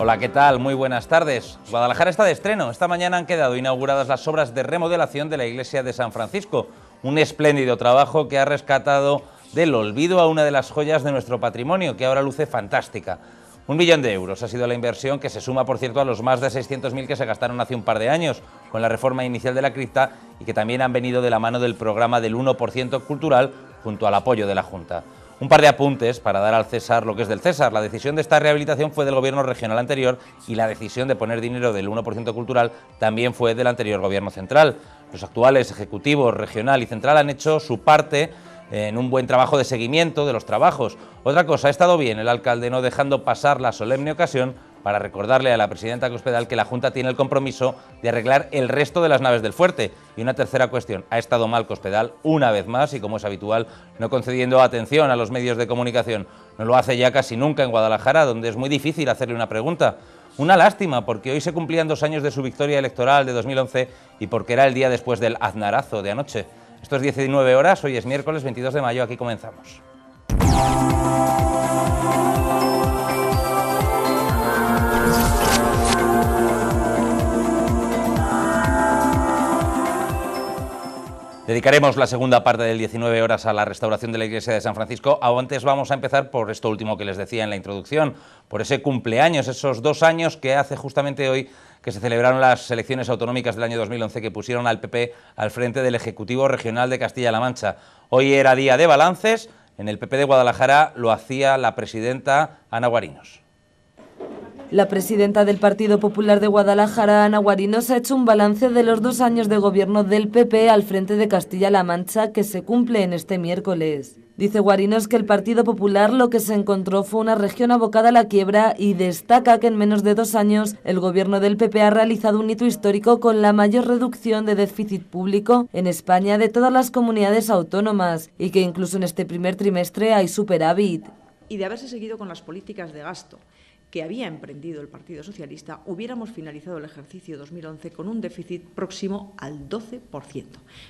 Hola, ¿qué tal? Muy buenas tardes. Guadalajara está de estreno. Esta mañana han quedado inauguradas las obras de remodelación de la iglesia de San Francisco. Un espléndido trabajo que ha rescatado del olvido a una de las joyas de nuestro patrimonio, que ahora luce fantástica. 1 millón de euros ha sido la inversión, que se suma, por cierto, a los más de 600.000 que se gastaron hace un par de años con la reforma inicial de la cripta y que también han venido de la mano del programa del 1% cultural junto al apoyo de la Junta. Un par de apuntes para dar al César lo que es del César. La decisión de esta rehabilitación fue del gobierno regional anterior y la decisión de poner dinero del 1% cultural también fue del anterior gobierno central. Los actuales ejecutivos regional y central han hecho su parte en un buen trabajo de seguimiento de los trabajos. Otra cosa, ha estado bien el alcalde no dejando pasar la solemne ocasión para recordarle a la presidenta Cospedal que la Junta tiene el compromiso de arreglar el resto de las naves del fuerte. Y una tercera cuestión, ha estado mal Cospedal una vez más y, como es habitual, no concediendo atención a los medios de comunicación. No lo hace ya casi nunca en Guadalajara, donde es muy difícil hacerle una pregunta. Una lástima, porque hoy se cumplían 2 años de su victoria electoral de 2011 y porque era el día después del aznarazo de anoche. Esto es 19 horas, hoy es miércoles 22 de mayo, aquí comenzamos. Dedicaremos la segunda parte del 19 horas a la restauración de la iglesia de San Francisco. Antes vamos a empezar por esto último que les decía en la introducción, por ese cumpleaños, esos 2 años que hace justamente hoy que se celebraron las elecciones autonómicas del año 2011 que pusieron al PP al frente del Ejecutivo Regional de Castilla-La Mancha. Hoy era día de balances, en el PP de Guadalajara lo hacía la presidenta Ana Guarinos. La presidenta del Partido Popular de Guadalajara, Ana Guarinos, ha hecho un balance de los 2 años de gobierno del PP al frente de Castilla-La Mancha que se cumple en este miércoles. Dice Guarinos que el Partido Popular lo que se encontró fue una región abocada a la quiebra y destaca que en menos de 2 años el gobierno del PP ha realizado un hito histórico con la mayor reducción de déficit público en España de todas las comunidades autónomas y que incluso en este primer trimestre hay superávit. Y de haberse seguido con las políticas de gasto que había emprendido el Partido Socialista, hubiéramos finalizado el ejercicio 2011 con un déficit próximo al 12%.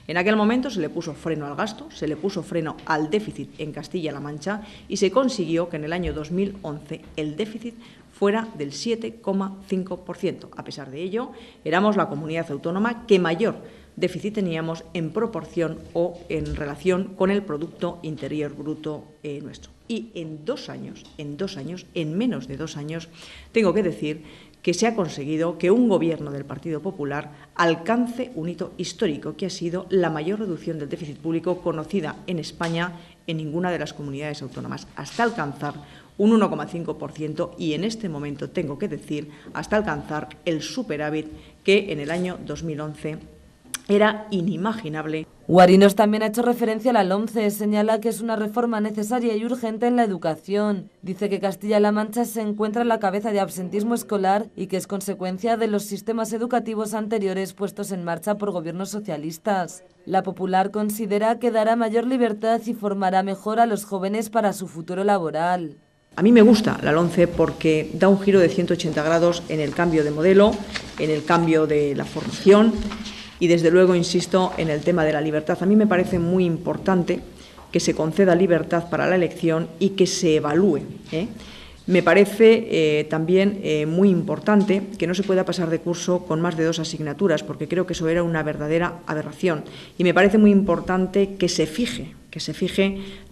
En aquel momento se le puso freno al gasto, se le puso freno al déficit en Castilla-La Mancha y se consiguió que en el año 2011 el déficit fuera del 7,5%. A pesar de ello, éramos la comunidad autónoma que mayor déficit teníamos en proporción o en relación con el Producto Interior Bruto nuestro. Y en 2 años, en menos de 2 años, tengo que decir que se ha conseguido que un gobierno del Partido Popular alcance un hito histórico, que ha sido la mayor reducción del déficit público conocida en España en ninguna de las comunidades autónomas, hasta alcanzar un 1,5% y en este momento, tengo que decir, hasta alcanzar el superávit que en el año 2011 era inimaginable. Guarinos también ha hecho referencia a la LOMCE, señala que es una reforma necesaria y urgente en la educación. Dice que Castilla-La Mancha se encuentra en la cabeza de absentismo escolar y que es consecuencia de los sistemas educativos anteriores puestos en marcha por gobiernos socialistas. La Popular considera que dará mayor libertad y formará mejor a los jóvenes para su futuro laboral. A mí me gusta la LOMCE porque da un giro de 180 grados en el cambio de modelo, en el cambio de la formación. Y desde luego, insisto, en el tema de la libertad. A mí me parece muy importante que se conceda libertad para la elección y que se evalúe. Me parece también muy importante que no se pueda pasar de curso con más de 2 asignaturas, porque creo que eso era una verdadera aberración. Y me parece muy importante que se fije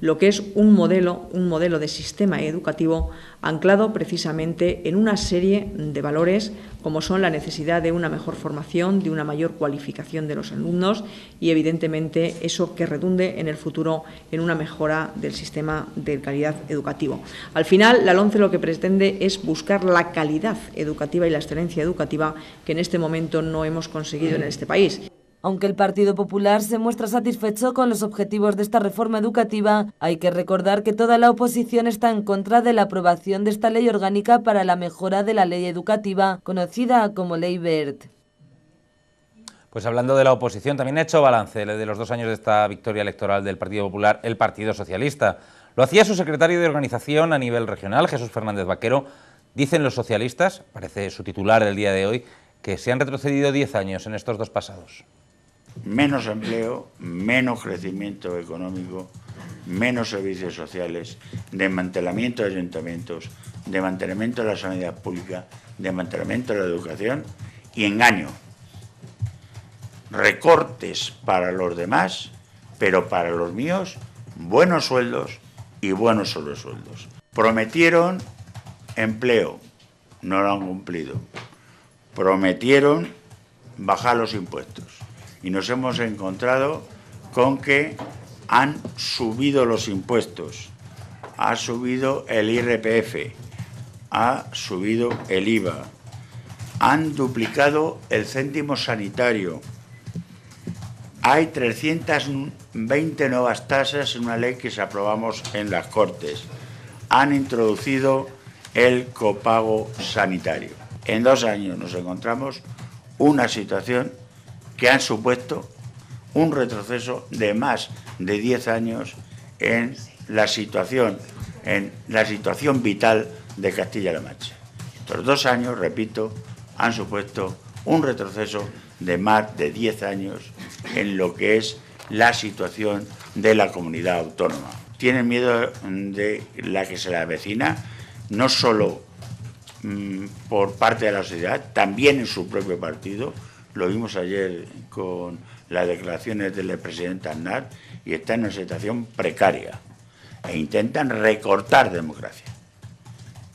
lo que es un modelo de sistema educativo anclado precisamente en una serie de valores como son la necesidad de una mejor formación, de una mayor cualificación de los alumnos y, evidentemente, eso que redunde en el futuro en una mejora del sistema de calidad educativo. Al final, la LOMCE lo que pretende es buscar la calidad educativa y la excelencia educativa que en este momento no hemos conseguido en este país. Aunque el Partido Popular se muestra satisfecho con los objetivos de esta reforma educativa, hay que recordar que toda la oposición está en contra de la aprobación de esta ley orgánica para la mejora de la ley educativa, conocida como Ley Wert. Pues hablando de la oposición, también ha hecho balance de los 2 años de esta victoria electoral del Partido Popular, el Partido Socialista. Lo hacía su secretario de organización a nivel regional, Jesús Fernández Vaquero. Dicen los socialistas, parece su titular del día de hoy, que se han retrocedido 10 años en estos 2 pasados. Menos empleo, menos crecimiento económico, menos servicios sociales, desmantelamiento de ayuntamientos, desmantelamiento de la sanidad pública, desmantelamiento de la educación y engaño. Recortes para los demás, pero para los míos, buenos sueldos y buenos sobresueldos. Prometieron empleo, no lo han cumplido. Prometieron bajar los impuestos y nos hemos encontrado con que han subido los impuestos, ha subido el IRPF, ha subido el IVA, han duplicado el céntimo sanitario. Hay 320 nuevas tasas en una ley que se aprobamos en las Cortes. Han introducido el copago sanitario. En 2 años nos encontramos una situación que han supuesto un retroceso de más de 10 años en la situación vital de Castilla-La Mancha. Estos 2 años, repito, han supuesto un retroceso de más de 10 años en lo que es la situación de la comunidad autónoma. Tienen miedo de la que se le avecina, no solo por parte de la sociedad, también en su propio partido. Lo vimos ayer con las declaraciones del presidente Aznar y están en una situación precaria e intentan recortar democracia.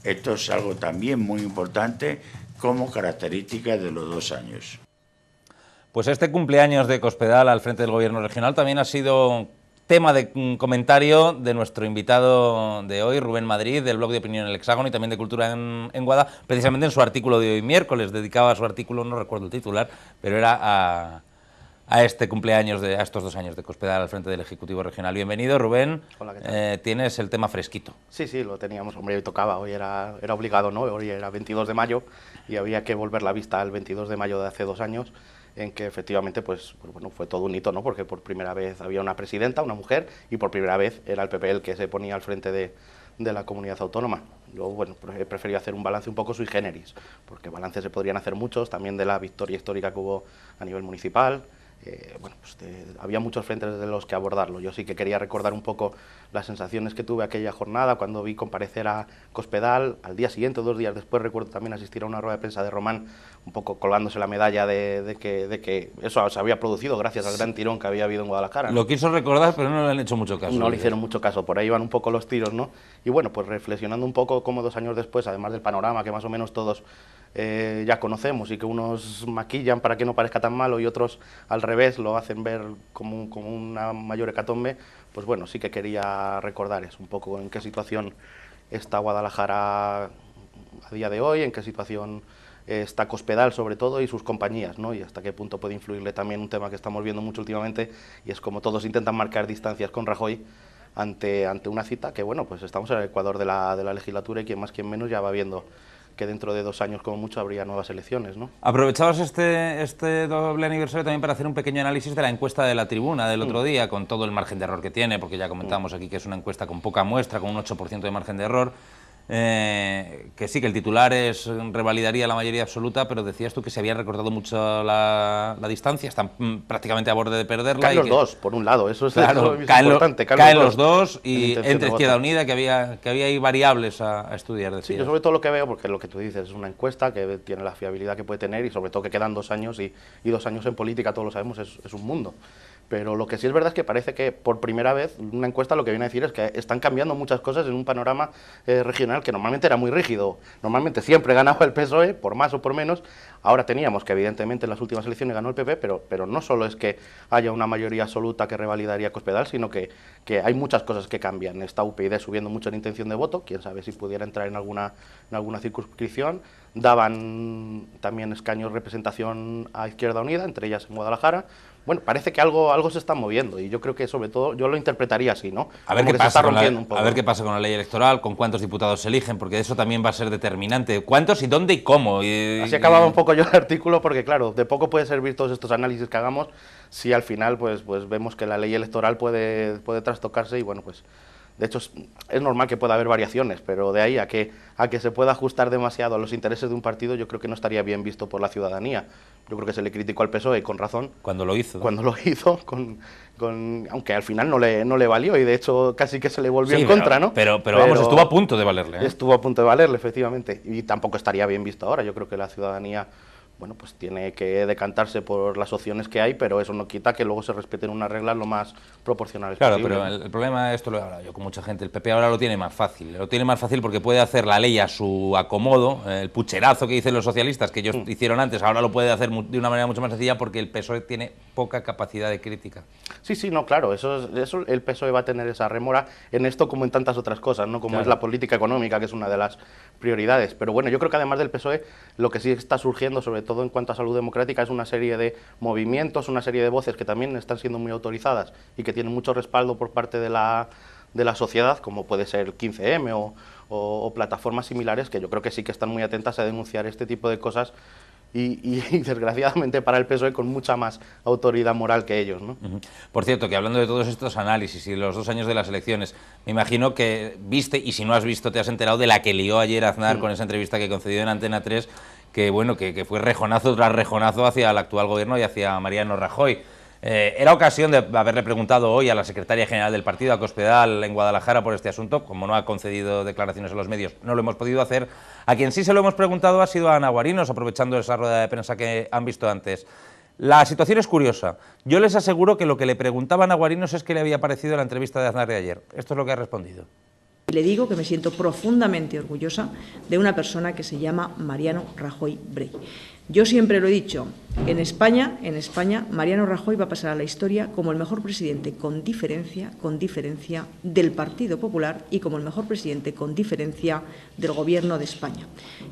Esto es algo también muy importante como característica de los 2 años. Pues este cumpleaños de Cospedal al frente del Gobierno regional también ha sido tema de comentario de nuestro invitado de hoy, Rubén Madrid, del blog de opinión El Hexágono y también de Cultura en Guada, precisamente en su artículo de hoy miércoles. Dedicaba su artículo, no recuerdo el titular, pero era a este cumpleaños, a estos 2 años de Cospedal al frente del Ejecutivo Regional. Bienvenido, Rubén. Hola, ¿qué tal? Tienes el tema fresquito. Sí, lo teníamos. Hombre, hoy tocaba, hoy era obligado, ¿no? Hoy era 22 de mayo y había que volver la vista al 22 de mayo de hace 2 años, en que efectivamente pues bueno, fue todo un hito, ¿no? Porque por primera vez había una presidenta, una mujer, y por primera vez era el PP el que se ponía al frente de la comunidad autónoma. Yo, bueno, he preferido hacer un balance un poco sui generis, porque balances se podrían hacer muchos, también de la victoria histórica que hubo a nivel municipal. Bueno, pues había muchos frentes de los que abordarlo. Yo sí que quería recordar un poco las sensaciones que tuve aquella jornada cuando vi comparecer a Cospedal. Al día siguiente, 2 días después, recuerdo también asistir a una rueda de prensa de Román, un poco colgándose la medalla de que eso se había producido gracias al gran tirón que había habido en Guadalajara, ¿no? Lo quiso recordar, pero no le han hecho mucho caso. No le hicieron mucho caso, por ahí iban un poco los tiros, ¿no? Y bueno, pues reflexionando un poco cómo 2 años después, además del panorama que más o menos todos ya conocemos y que unos maquillan para que no parezca tan malo y otros al revés lo hacen ver como una mayor hecatombe, pues bueno, sí que quería recordar eso, un poco en qué situación está Guadalajara a día de hoy, en qué situación está Cospedal sobre todo y sus compañías, ¿no? Y hasta qué punto puede influirle también un tema que estamos viendo mucho últimamente, y es como todos intentan marcar distancias con Rajoy ante una cita que, bueno, pues estamos en el ecuador de la legislatura y quien más quien menos ya va viendo que dentro de 2 años como mucho habría nuevas elecciones, ¿no? Aprovechabas este doble aniversario también para hacer un pequeño análisis de la encuesta de La Tribuna del otro día, con todo el margen de error que tiene, porque ya comentamos aquí que es una encuesta con poca muestra, con un 8% de margen de error, que sí, que el titular revalidaría la mayoría absoluta, pero decías tú que se había recortado mucho la distancia, están prácticamente a borde de perderla. Caen los dos, por un lado, eso es, claro, es importante. Caen los dos y entre Izquierda Unida, que había ahí variables a estudiar. Sí, yo sobre todo lo que veo, porque lo que tú dices es una encuesta que tiene la fiabilidad que puede tener y sobre todo que quedan 2 años y 2 años en política, todos lo sabemos, es un mundo. Pero lo que sí es verdad es que parece que por primera vez una encuesta lo que viene a decir es que están cambiando muchas cosas en un panorama regional que normalmente era muy rígido. Normalmente siempre ganaba el PSOE, por más o por menos. Ahora teníamos que evidentemente en las últimas elecciones ganó el PP, pero no solo es que haya una mayoría absoluta que revalidaría Cospedal, sino que hay muchas cosas que cambian. Está UPyD subiendo mucho en intención de voto, quién sabe si pudiera entrar en alguna circunscripción. Daban también escaños representación a Izquierda Unida, entre ellas en Guadalajara. Bueno, parece que algo se está moviendo y yo creo que sobre todo yo lo interpretaría así, ¿no? A ver, qué pasa con la ley electoral, con cuántos diputados se eligen, porque eso también va a ser determinante. ¿Cuántos y dónde y cómo? Así acababa un poco yo el artículo porque, claro, de poco puede servir todos estos análisis que hagamos si al final pues vemos que la ley electoral puede trastocarse y, bueno, pues De hecho, es normal que pueda haber variaciones, pero de ahí a que se pueda ajustar demasiado a los intereses de un partido, yo creo que no estaría bien visto por la ciudadanía. Yo creo que se le criticó al PSOE con razón. Cuando lo hizo. Cuando lo hizo, aunque al final no le valió y de hecho casi que se le volvió en contra, ¿no? Pero vamos, estuvo a punto de valerle, ¿eh? Estuvo a punto de valerle, efectivamente. Y tampoco estaría bien visto ahora. Yo creo que la ciudadanía, bueno, pues tiene que decantarse por las opciones que hay, pero eso no quita que luego se respeten unas reglas lo más proporcionales posible. Claro, pero el problema, esto lo he hablado yo con mucha gente, el PP ahora lo tiene más fácil. Lo tiene más fácil porque puede hacer la ley a su acomodo, el pucherazo que dicen los socialistas, que ellos hicieron antes, ahora lo puede hacer de una manera mucho más sencilla porque el PSOE tiene poca capacidad de crítica. Sí, no, claro, eso el PSOE va a tener esa rémora en esto como en tantas otras cosas, ¿no? Como es la política económica, que es una de las prioridades. Pero bueno, yo creo que además del PSOE, lo que sí está surgiendo, sobre todo en cuanto a salud democrática, es una serie de movimientos, una serie de voces que también están siendo muy autorizadas y que tienen mucho respaldo por parte de la sociedad, como puede ser el 15M o plataformas similares, que yo creo que sí que están muy atentas a denunciar este tipo de cosas y desgraciadamente para el PSOE con mucha más autoridad moral que ellos, ¿no? Por cierto, que hablando de todos estos análisis y los 2 años de las elecciones, me imagino que viste, y si no has visto te has enterado de la que lió ayer Aznar con esa entrevista que concedió en Antena 3, que bueno, que fue rejonazo tras rejonazo hacia el actual gobierno y hacia Mariano Rajoy. Era ocasión de haberle preguntado hoy a la secretaria general del partido, a Cospedal, en Guadalajara, por este asunto. Como no ha concedido declaraciones en los medios, no lo hemos podido hacer. A quien sí se lo hemos preguntado ha sido a Ana Guarinos, aprovechando esa rueda de prensa que han visto antes. La situación es curiosa. Yo les aseguro que lo que le preguntaban a Ana Guarinos es qué le había parecido la entrevista de Aznar de ayer. Esto es lo que ha respondido. Le digo que me siento profundamente orgullosa de una persona que se llama Mariano Rajoy Brey. Yo siempre lo he dicho, en España, Mariano Rajoy va a pasar a la historia como el mejor presidente con diferencia del Partido Popular y como el mejor presidente con diferencia del Gobierno de España.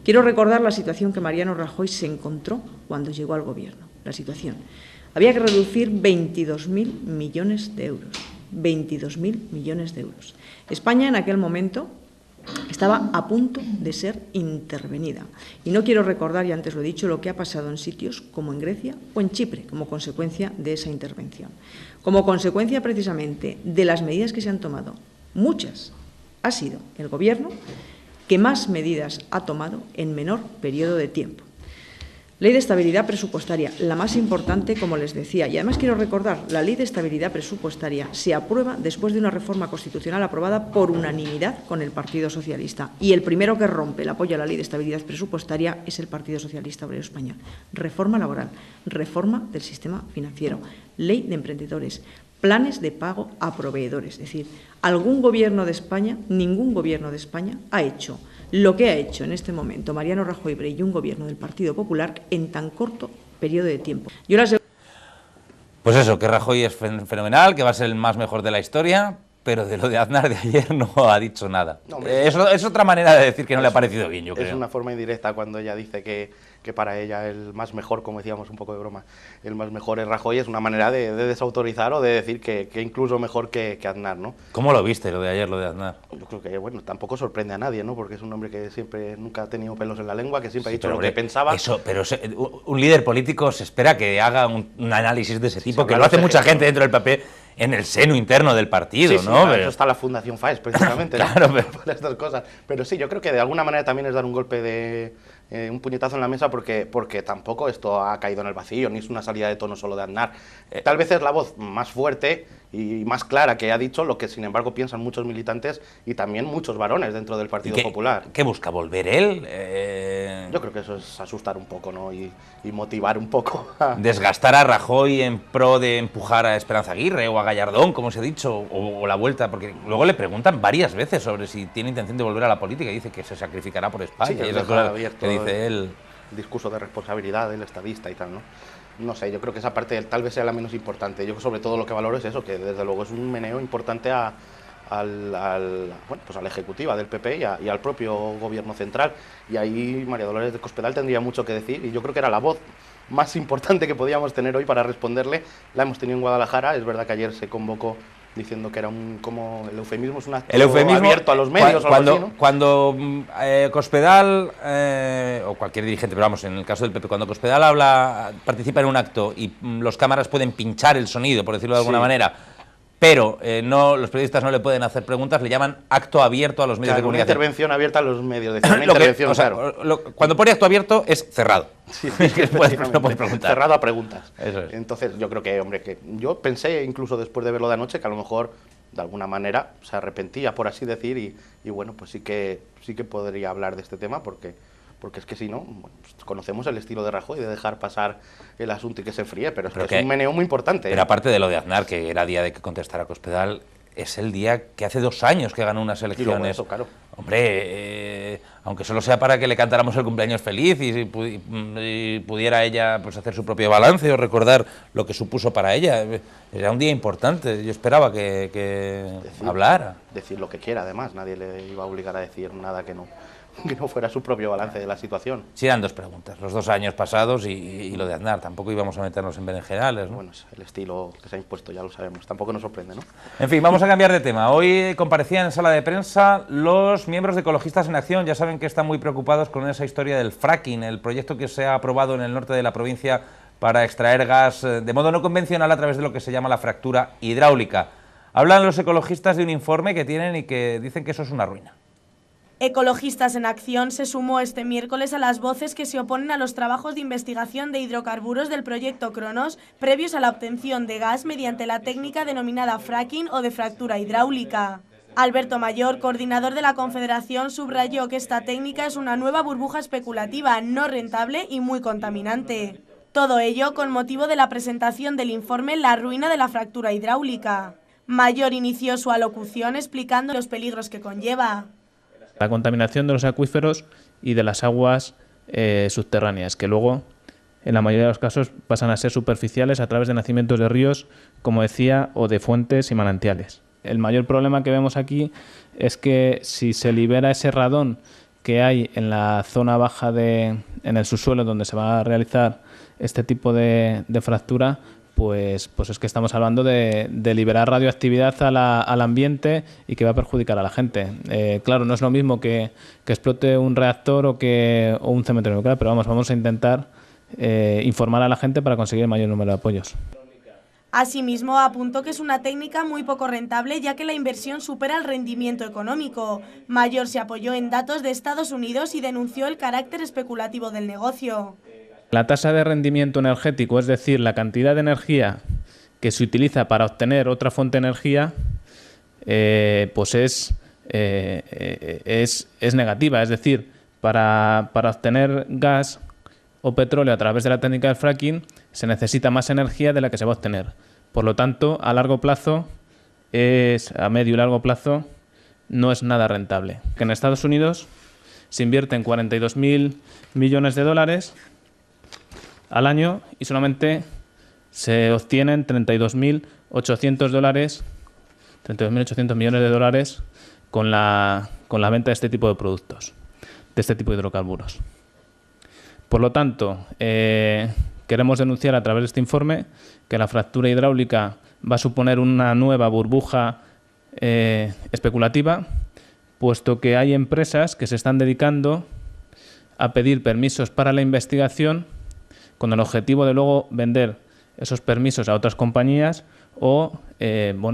Quiero recordar la situación que Mariano Rajoy se encontró cuando llegó al Gobierno. La situación. Había que reducir 22.000 millones de euros. 22.000 millones de euros. España en aquel momento estaba a punto de ser intervenida. Y no quiero recordar, y antes lo he dicho, lo que ha pasado en sitios como en Grecia o en Chipre, como consecuencia de esa intervención. Como consecuencia, precisamente, de las medidas que se han tomado, muchas, ha sido el Gobierno que más medidas ha tomado en menor periodo de tiempo. Ley de estabilidad presupuestaria, la más importante, como les decía. Y además quiero recordar, la Ley de estabilidad presupuestaria se aprueba después de una reforma constitucional aprobada por unanimidad con el Partido Socialista. Y el primero que rompe el apoyo a la Ley de estabilidad presupuestaria es el Partido Socialista Obrero Español. Reforma laboral, reforma del sistema financiero, ley de emprendedores, planes de pago a proveedores. Es decir, ningún gobierno de España ha hecho lo que ha hecho en este momento Mariano Rajoy Brey y un gobierno del Partido Popular en tan corto periodo de tiempo. Pues eso, que Rajoy es fenomenal, que va a ser el más mejor de la historia, pero de lo de Aznar de ayer no ha dicho nada. No, es otra manera de decir que no le ha parecido bien, yo creo. Es una forma indirecta cuando ella dice que para ella el más mejor, como decíamos un poco de broma, el más mejor es Rajoy, es una manera de desautorizar o de decir que incluso mejor que Aznar, ¿no? ¿Cómo lo viste, lo de ayer, lo de Aznar? Yo creo que, bueno, tampoco sorprende a nadie, ¿no? Porque es un hombre que nunca ha tenido pelos en la lengua, que siempre ha dicho lo que pensaba. Pero un líder político se espera que haga un análisis de ese tipo, que lo hace mucha gente dentro del papel, en el seno interno del partido, sí, ¿no? Pero eso está la Fundación FAES, precisamente, claro, ¿no? Para estas cosas. Pero sí, yo creo que de alguna manera también es dar un golpe de... un puñetazo en la mesa porque tampoco esto ha caído en el vacío, ni es una salida de tono solo de Aznar. Tal vez es la voz más fuerte y más clara que ha dicho lo que sin embargo piensan muchos militantes y también muchos varones dentro del Partido Popular. ¿Qué busca? ¿Volver él? Yo creo que eso es asustar un poco, ¿no? Y motivar un poco. Desgastar a Rajoy en pro de empujar a Esperanza Aguirre o a Gallardón, como se ha dicho, o la vuelta, porque luego le preguntan varias veces sobre si tiene intención de volver a la política y dice que se sacrificará por España. Sí, y esas cosas que dice él. Discurso de responsabilidad del estadista y tal, ¿no? No sé, yo creo que esa parte tal vez sea la menos importante. Yo sobre todo lo que valoro es eso, que desde luego es un meneo importante al Ejecutiva del PP y al propio Gobierno central. Y ahí María Dolores de Cospedal tendría mucho que decir y yo creo que era la voz más importante que podíamos tener hoy para responderle. La hemos tenido en Guadalajara, es verdad que ayer se convocó diciendo que era como el eufemismo es un acto abierto a los medios cuando Cospedal o cualquier dirigente, pero vamos, en el caso del PP, cuando Cospedal participa en un acto y los cámaras pueden pinchar el sonido, por decirlo de alguna manera, pero no, los periodistas no le pueden hacer preguntas, le llaman acto abierto a los medios de Una comunicación. intervención abierta a los medios, decir, una intervención, claro. Cuando pone acto abierto es cerrado. Sí, no puedes preguntar. Cerrado a preguntas. Eso es. Entonces yo creo que, hombre, que yo pensé incluso después de verlo de anoche que a lo mejor de alguna manera se arrepentía, por así decir, y bueno, pues sí que podría hablar de este tema porque es que si no, bueno, pues conocemos el estilo de Rajoy de dejar pasar el asunto y que se fríe, pero es un meneo muy importante. Pero aparte de lo de Aznar, que era día de que contestara Cospedal, es el día que hace 2 años que ganó unas elecciones. Y luego eso, claro. Hombre, aunque solo sea para que le cantáramos el cumpleaños feliz y pudiera ella pues hacer su propio balance o recordar lo que supuso para ella, era un día importante. Yo esperaba que hablara. Decir lo que quiera, además, nadie le iba a obligar a decir nada que no fuera su propio balance de la situación. Sí, eran 2 preguntas, los 2 años pasados y lo de Aznar. Tampoco íbamos a meternos en berenjenales, ¿no? Bueno, es el estilo que se ha impuesto, ya lo sabemos. Tampoco nos sorprende, ¿no? En fin, vamos a cambiar de tema. Hoy comparecían en sala de prensa los miembros de Ecologistas en Acción. Ya saben que están muy preocupados con esa historia del fracking, el proyecto que se ha aprobado en el norte de la provincia para extraer gas de modo no convencional a través de lo que se llama la fractura hidráulica. Hablan los ecologistas de un informe que tienen y que dicen que eso es una ruina. Ecologistas en Acción se sumó este miércoles a las voces que se oponen a los trabajos de investigación de hidrocarburos del proyecto Cronos previos a la obtención de gas mediante la técnica denominada fracking o de fractura hidráulica. Alberto Mayor, coordinador de la Confederación, subrayó que esta técnica es una nueva burbuja especulativa, no rentable y muy contaminante. Todo ello con motivo de la presentación del informe La ruina de la fractura hidráulica. Mayor inició su alocución explicando los peligros que conlleva. La contaminación de los acuíferos y de las aguas subterráneas, que luego, en la mayoría de los casos, pasan a ser superficiales a través de nacimientos de ríos, como decía, o de fuentes y manantiales. El mayor problema que vemos aquí es que si se libera ese radón que hay en la zona baja en el subsuelo donde se va a realizar este tipo de fractura, pues es que estamos hablando de liberar radioactividad al ambiente y que va a perjudicar a la gente. Claro, no es lo mismo que explote un reactor o un cementerio nuclear, pero vamos a intentar informar a la gente para conseguir el mayor número de apoyos. Asimismo, apuntó que es una técnica muy poco rentable ya que la inversión supera el rendimiento económico. Mayor se apoyó en datos de Estados Unidos y denunció el carácter especulativo del negocio. La tasa de rendimiento energético, es decir, la cantidad de energía que se utiliza para obtener otra fuente de energía, pues es negativa. Es decir, para obtener gas o petróleo a través de la técnica del fracking se necesita más energía de la que se va a obtener. Por lo tanto, a medio y largo plazo, no es nada rentable. Que en Estados Unidos se invierten 42.000 millones de dólares al año y solamente se obtienen 32.800 millones de dólares con la venta de este tipo de productos, de este tipo de hidrocarburos. Por lo tanto, queremos denunciar a través de este informe que la fractura hidráulica va a suponer una nueva burbuja especulativa, puesto que hay empresas que se están dedicando a pedir permisos para la investigación con el objetivo de luego vender esos permisos a otras compañías o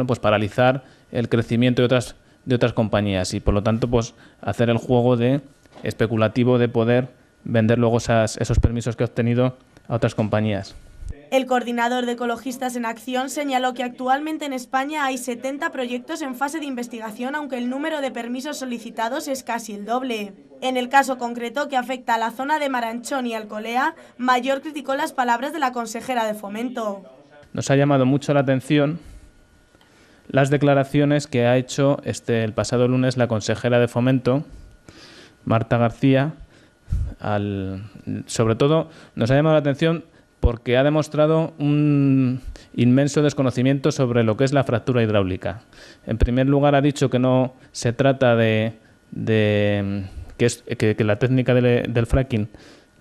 pues paralizar el crecimiento de otras compañías y por lo tanto pues hacer el juego especulativo de poder vender luego esos permisos que ha obtenido a otras compañías. El coordinador de Ecologistas en Acción señaló que actualmente en España hay 70 proyectos en fase de investigación, aunque el número de permisos solicitados es casi el doble. En el caso concreto que afecta a la zona de Maranchón y Alcolea, Mayor criticó las palabras de la consejera de Fomento. Nos ha llamado mucho la atención las declaraciones que ha hecho el pasado lunes la consejera de Fomento, Marta García. Sobre todo nos ha llamado la atención porque ha demostrado un inmenso desconocimiento sobre lo que es la fractura hidráulica. En primer lugar, ha dicho que no se trata que la técnica del fracking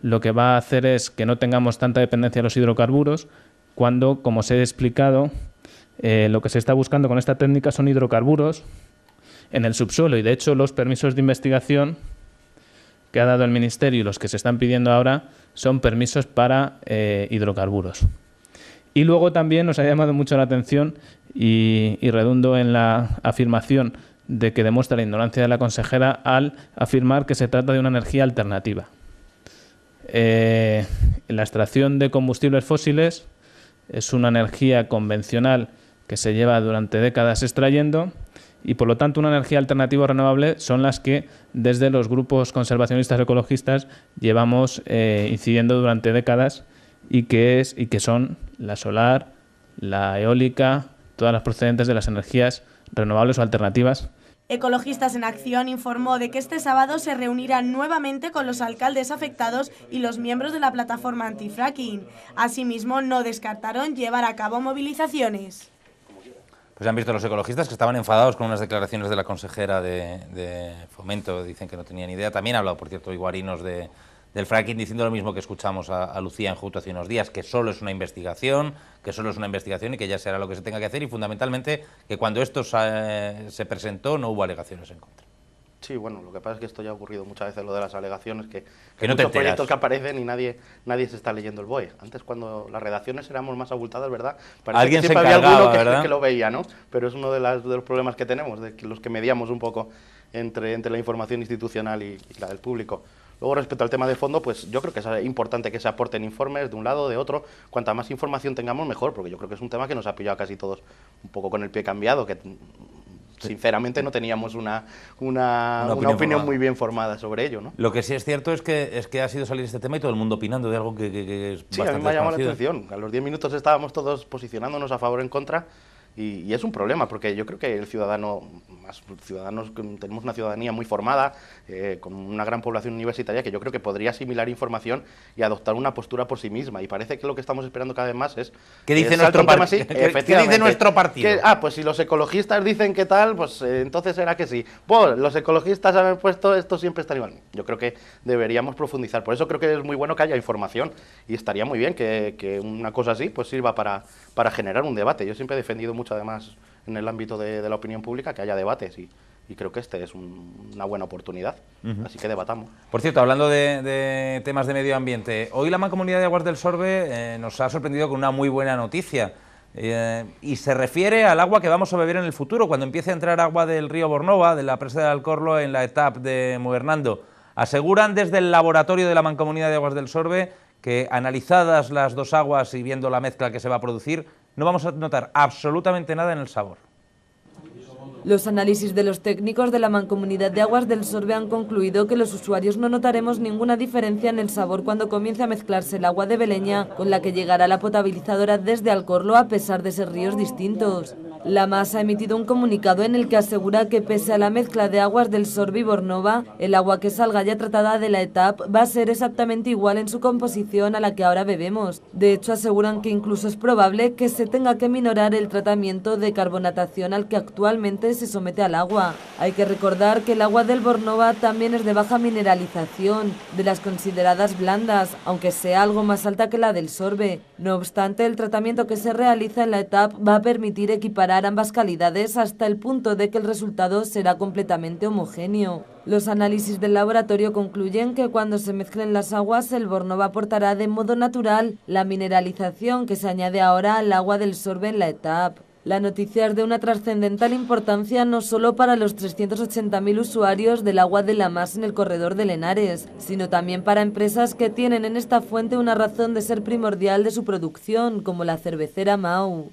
lo que va a hacer es que no tengamos tanta dependencia de los hidrocarburos, cuando, como os he explicado, lo que se está buscando con esta técnica son hidrocarburos en el subsuelo y, de hecho, los permisos de investigación que ha dado el Ministerio y los que se están pidiendo ahora son permisos para hidrocarburos. Y luego también nos ha llamado mucho la atención y redundo en la afirmación de que demuestra la ignorancia de la consejera al afirmar que se trata de una energía alternativa. La extracción de combustibles fósiles es una energía convencional que se lleva durante décadas extrayendo y, por lo tanto, una energía alternativa o renovable son las que desde los grupos conservacionistas ecologistas llevamos incidiendo durante décadas y que son la solar, la eólica, todas las procedentes de las energías renovables o alternativas. Ecologistas en Acción informó de que este sábado se reunirán nuevamente con los alcaldes afectados y los miembros de la plataforma antifracking. Asimismo, no descartaron llevar a cabo movilizaciones. Pues han visto los ecologistas que estaban enfadados con unas declaraciones de la consejera de Fomento, dicen que no tenían idea. También ha hablado, por cierto, Iguarinos del fracking, diciendo lo mismo que escuchamos a Lucía Enjuto hace unos días, que solo es una investigación, y que ya se hará lo que se tenga que hacer, y fundamentalmente que cuando esto se presentó no hubo alegaciones en contra. Sí, bueno, lo que pasa es que esto ya ha ocurrido muchas veces, lo de las alegaciones, que no muchos proyectos que aparecen y nadie se está leyendo el BOE. Antes, cuando las redacciones éramos más abultadas, ¿verdad? Alguien que se siempre encargaba, había alguno ¿verdad? que lo veía, ¿no? Pero es uno de los problemas que tenemos, de que los que mediamos un poco entre la información institucional y la del público. Luego, respecto al tema de fondo, pues yo creo que es importante que se aporten informes de un lado, de otro. Cuanta más información tengamos, mejor, porque yo creo que es un tema que nos ha pillado casi todos un poco con el pie cambiado, que sinceramente no teníamos una opinión muy bien formada sobre ello, ¿no? Lo que sí es cierto es que ha sido salir este tema y todo el mundo opinando de algo que es sí, bastante a mí me ha llamado la desconocido. atención. A los 10 minutos estábamos todos posicionándonos a favor o en contra. Y es un problema, porque yo creo que el ciudadanos tenemos una ciudadanía muy formada, con una gran población universitaria, que yo creo que podría asimilar información y adoptar una postura por sí misma. Y parece que lo que estamos esperando cada vez más es... ¿Qué dice nuestro partido? ¿Qué dice nuestro partido? Pues si los ecologistas dicen que tal, pues entonces será que sí. Pues los ecologistas han puesto esto, siempre está igual. Yo creo que deberíamos profundizar. Por eso creo que es muy bueno que haya información y estaría muy bien que una cosa así pues sirva para generar un debate. Yo siempre he defendido mucho, además, en el ámbito de la opinión pública, que haya debates y creo que este es una buena oportunidad. Así que debatamos. Por cierto, hablando de temas de medio ambiente, hoy la Mancomunidad de Aguas del Sorbe nos ha sorprendido con una muy buena noticia y se refiere al agua que vamos a beber en el futuro, cuando empiece a entrar agua del río Bornova, de la presa de Alcorlo, en la etapa de Muernando. Aseguran desde el laboratorio de la Mancomunidad de Aguas del Sorbe que, analizadas las dos aguas y viendo la mezcla que se va a producir, no vamos a notar absolutamente nada en el sabor. Los análisis de los técnicos de la Mancomunidad de Aguas del Sorbe han concluido que los usuarios no notaremos ninguna diferencia en el sabor cuando comience a mezclarse el agua de Beleña con la que llegará la potabilizadora desde Alcorlo, a pesar de ser ríos distintos. La MAS ha emitido un comunicado en el que asegura que, pese a la mezcla de Aguas del Sorbe y Bornova, el agua que salga ya tratada de la etapa va a ser exactamente igual en su composición a la que ahora bebemos. De hecho, aseguran que incluso es probable que se tenga que minorar el tratamiento de carbonatación al que actualmente se somete al agua. Hay que recordar que el agua del Bornova también es de baja mineralización, de las consideradas blandas, aunque sea algo más alta que la del Sorbe. No obstante, el tratamiento que se realiza en la etapa va a permitir equiparar ambas calidades hasta el punto de que el resultado será completamente homogéneo. Los análisis del laboratorio concluyen que cuando se mezclen las aguas, el Bornova aportará de modo natural la mineralización que se añade ahora al agua del Sorbe en la etapa. La noticia es de una trascendental importancia no solo para los 380.000 usuarios del agua de la MAS en el corredor de Henares, sino también para empresas que tienen en esta fuente una razón de ser primordial de su producción, como la cervecera Mau.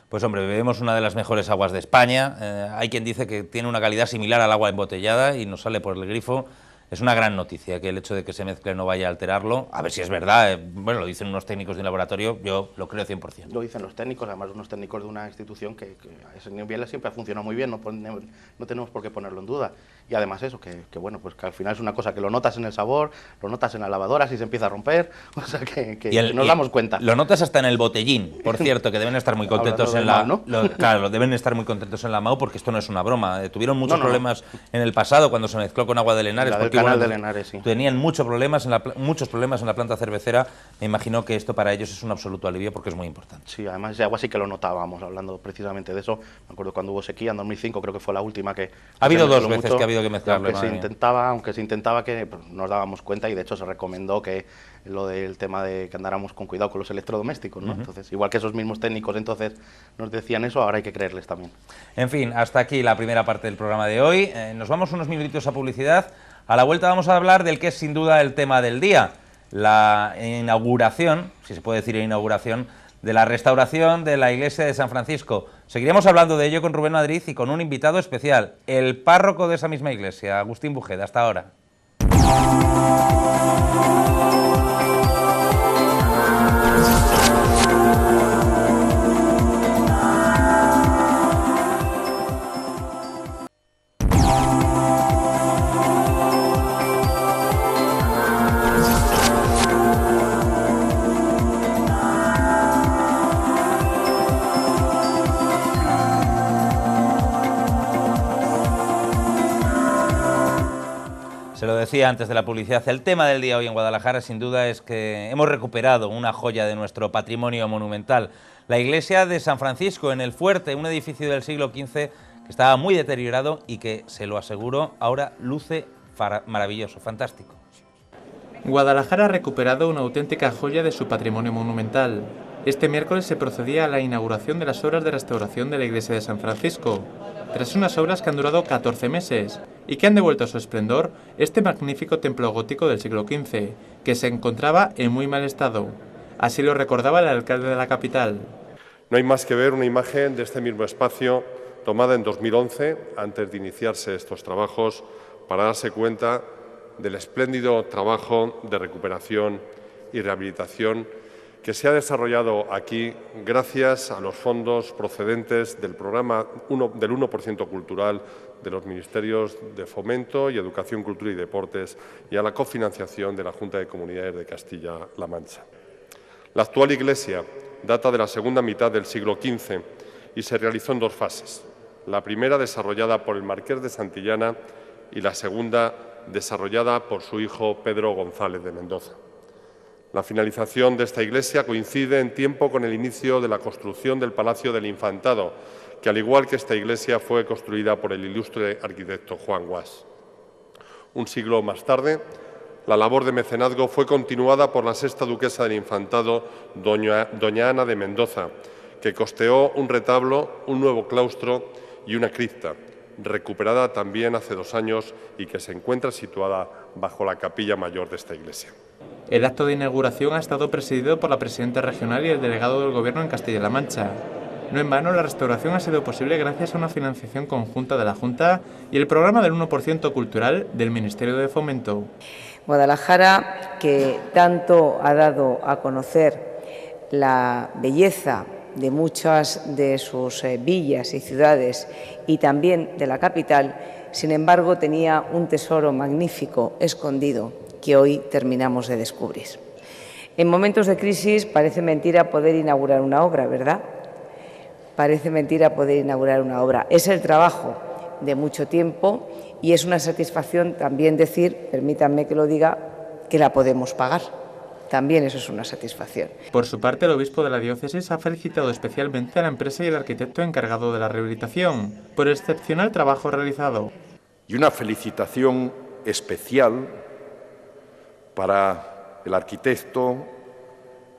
Pues hombre, bebemos una de las mejores aguas de España. Hay quien dice que tiene una calidad similar al agua embotellada y nos sale por el grifo. Es una gran noticia que el hecho de que se mezcle no vaya a alterarlo. A ver si es verdad. Bueno, lo dicen unos técnicos de un laboratorio, yo lo creo 100%. Lo dicen los técnicos, además unos técnicos de una institución que a ese nivel siempre ha funcionado muy bien, no tenemos por qué ponerlo en duda. Y además eso, que bueno, pues que al final es una cosa que lo notas en el sabor, lo notas en la lavadora si se empieza a romper, o sea que nos damos cuenta. Lo notas hasta en el botellín, por cierto, que deben estar muy contentos en la MAU, ¿no? Claro, deben estar muy contentos en la MAU, porque esto no es una broma. Tuvieron muchos problemas en el pasado cuando se mezcló con agua de Henares. La del canal de Henares, sí. Tenían muchos problemas en la planta cervecera. Me imagino que esto para ellos es un absoluto alivio porque es muy importante. Sí, además ese agua sí que lo notábamos, hablando precisamente de eso. Me acuerdo cuando hubo sequía, en 2005 creo que fue la última que... Ha habido dos veces que ha habido habido que mezclarlo. Aunque se intentaba que pues, nos dábamos cuenta, y de hecho se recomendó que lo del tema de que andáramos con cuidado con los electrodomésticos, ¿no? Entonces, igual que esos mismos técnicos entonces nos decían eso, ahora hay que creerles también. En fin, hasta aquí la primera parte del programa de hoy. Nos vamos unos minutitos a publicidad. A la vuelta vamos a hablar del que es sin duda el tema del día, la inauguración, si se puede decir inauguración, de la restauración de la iglesia de San Francisco. Seguiremos hablando de ello con Rubén Madrid y con un invitado especial, el párroco de esa misma iglesia, Agustín Bujeda. Hasta ahora. Se lo decía antes de la publicidad, el tema del día hoy en Guadalajara sin duda es que hemos recuperado una joya de nuestro patrimonio monumental. La iglesia de San Francisco en el Fuerte, un edificio del siglo XV que estaba muy deteriorado y que, se lo aseguro, ahora luce maravilloso, fantástico. Guadalajara ha recuperado una auténtica joya de su patrimonio monumental. Este miércoles se procedía a la inauguración de las obras de restauración de la iglesia de San Francisco, tras unas obras que han durado 14 meses y que han devuelto a su esplendor este magnífico templo gótico del siglo XV, que se encontraba en muy mal estado. Así lo recordaba el alcalde de la capital. No hay más que ver una imagen de este mismo espacio tomada en 2011, antes de iniciarse estos trabajos, para darse cuenta del espléndido trabajo de recuperación y rehabilitación que se ha desarrollado aquí gracias a los fondos procedentes del programa del 1% cultural de los Ministerios de Fomento y Educación, Cultura y Deportes y a la cofinanciación de la Junta de Comunidades de Castilla-La Mancha. La actual iglesia data de la segunda mitad del siglo XV y se realizó en dos fases. La primera desarrollada por el Marqués de Santillana y la segunda desarrollada por su hijo Pedro González de Mendoza. La finalización de esta iglesia coincide en tiempo con el inicio de la construcción del Palacio del Infantado, que al igual que esta iglesia fue construida por el ilustre arquitecto Juan Guas. Un siglo más tarde, la labor de mecenazgo fue continuada por la sexta duquesa del Infantado, doña Ana de Mendoza, que costeó un retablo, un nuevo claustro y una cripta, recuperada también hace 2 años y que se encuentra situada bajo la capilla mayor de esta iglesia. El acto de inauguración ha estado presidido por la presidenta regional y el delegado del Gobierno en Castilla-La Mancha. No en vano, la restauración ha sido posible gracias a una financiación conjunta de la Junta y el programa del 1% cultural del Ministerio de Fomento. Guadalajara, que tanto ha dado a conocer la belleza de muchas de sus villas y ciudades y también de la capital, sin embargo, tenía un tesoro magnífico escondido que hoy terminamos de descubrir. En momentos de crisis parece mentira poder inaugurar una obra, ¿verdad? Parece mentira poder inaugurar una obra. Es el trabajo de mucho tiempo y es una satisfacción también decir, permítanme que lo diga, que la podemos pagar. También eso es una satisfacción. Por su parte, el obispo de la diócesis ha felicitado especialmente a la empresa y al arquitecto encargado de la rehabilitación por el excepcional trabajo realizado. Y una felicitación especial para el arquitecto,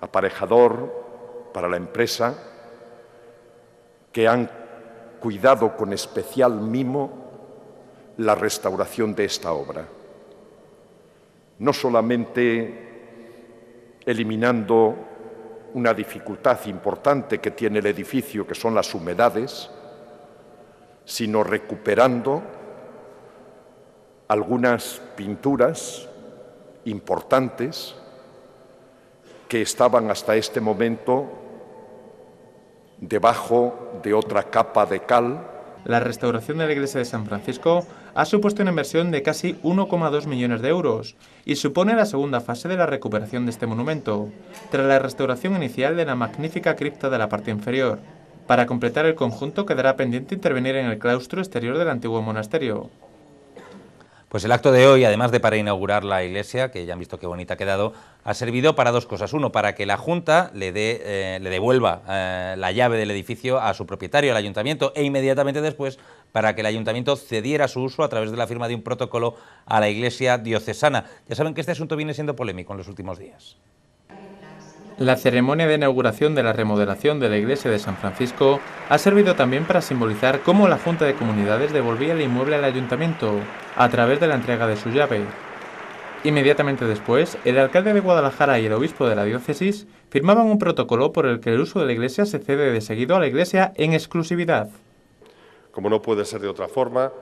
aparejador, para la empresa, que han cuidado con especial mimo la restauración de esta obra. No solamente eliminando una dificultad importante que tiene el edificio, que son las humedades, sino recuperando algunas pinturas importantes que estaban hasta este momento debajo de otra capa de cal. La restauración de la iglesia de San Francisco ha supuesto una inversión de casi 1,2 millones de euros y supone la segunda fase de la recuperación de este monumento, tras la restauración inicial de la magnífica cripta de la parte inferior. Para completar el conjunto quedará pendiente intervenir en el claustro exterior del antiguo monasterio. Pues el acto de hoy, además de para inaugurar la iglesia, que ya han visto qué bonita ha quedado, ha servido para dos cosas. Uno, para que la Junta le devuelva la llave del edificio a su propietario, al ayuntamiento, e inmediatamente después para que el ayuntamiento cediera su uso a través de la firma de un protocolo a la iglesia diocesana. Ya saben que este asunto viene siendo polémico en los últimos días. La ceremonia de inauguración de la remodelación de la iglesia de San Francisco ha servido también para simbolizar cómo la Junta de Comunidades devolvía el inmueble al ayuntamiento a través de la entrega de su llave. Inmediatamente después, el alcalde de Guadalajara y el obispo de la diócesis firmaban un protocolo por el que el uso de la iglesia se cede de seguido a la iglesia en exclusividad. Como no puede ser de otra forma,